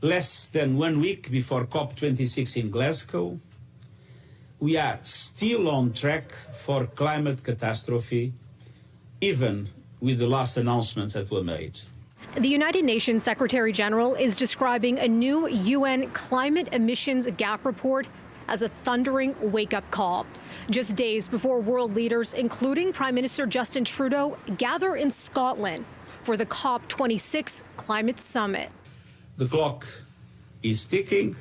less than 1 week before COP26 in Glasgow, we are still on track for climate catastrophe, even with the last announcements that were made. The United Nations Secretary General is describing a new UN climate emissions gap report as a thundering wake-up call, just days before world leaders, including Prime Minister Justin Trudeau, gather in Scotland for the COP26 climate summit. The clock is ticking.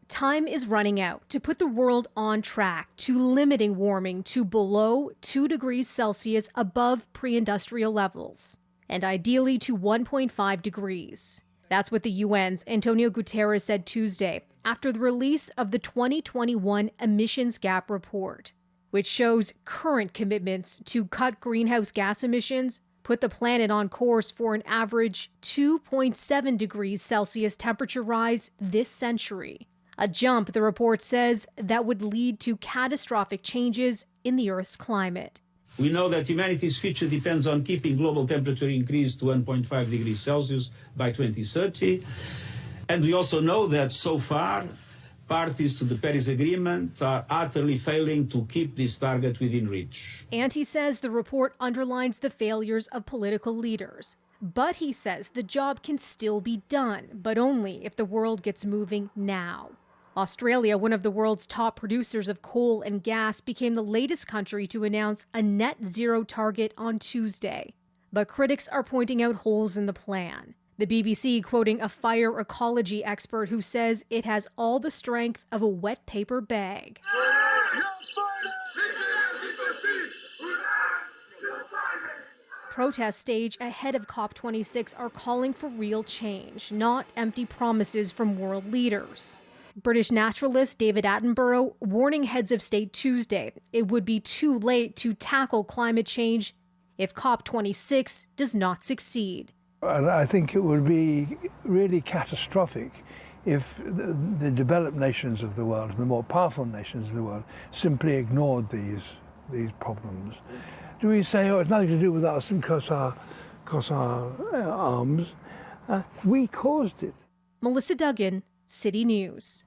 Time is running out to put the world on track to limiting warming to below 2 degrees Celsius above pre-industrial levels, and ideally to 1.5 degrees. That's what the UN's Antonio Guterres said Tuesday after the release of the 2021 Emissions Gap Report, which shows current commitments to cut greenhouse gas emissions put the planet on course for an average 2.7 degrees Celsius temperature rise this century. A jump, the report says, that would lead to catastrophic changes in the Earth's climate. We know that humanity's future depends on keeping global temperature increase to 1.5 degrees Celsius by 2030. And we also know that so far, parties to the Paris Agreement are utterly failing to keep this target within reach. And he says the report underlines the failures of political leaders. But he says the job can still be done, but only if the world gets moving now. Australia, one of the world's top producers of coal and gas, became the latest country to announce a net zero target on Tuesday. But critics are pointing out holes in the plan. The BBC quoting a fire ecology expert who says it has all the strength of a wet paper bag. Protests staged ahead of COP26 are calling for real change, not empty promises from world leaders. British naturalist David Attenborough warning heads of state Tuesday it would be too late to tackle climate change if COP26 does not succeed. And I think it would be really catastrophic if the developed nations of the world, the more powerful nations of the world, simply ignored these problems. Do we say, oh, it's nothing to do with us and because our arms? We caused it. Melissa Duggan, City News.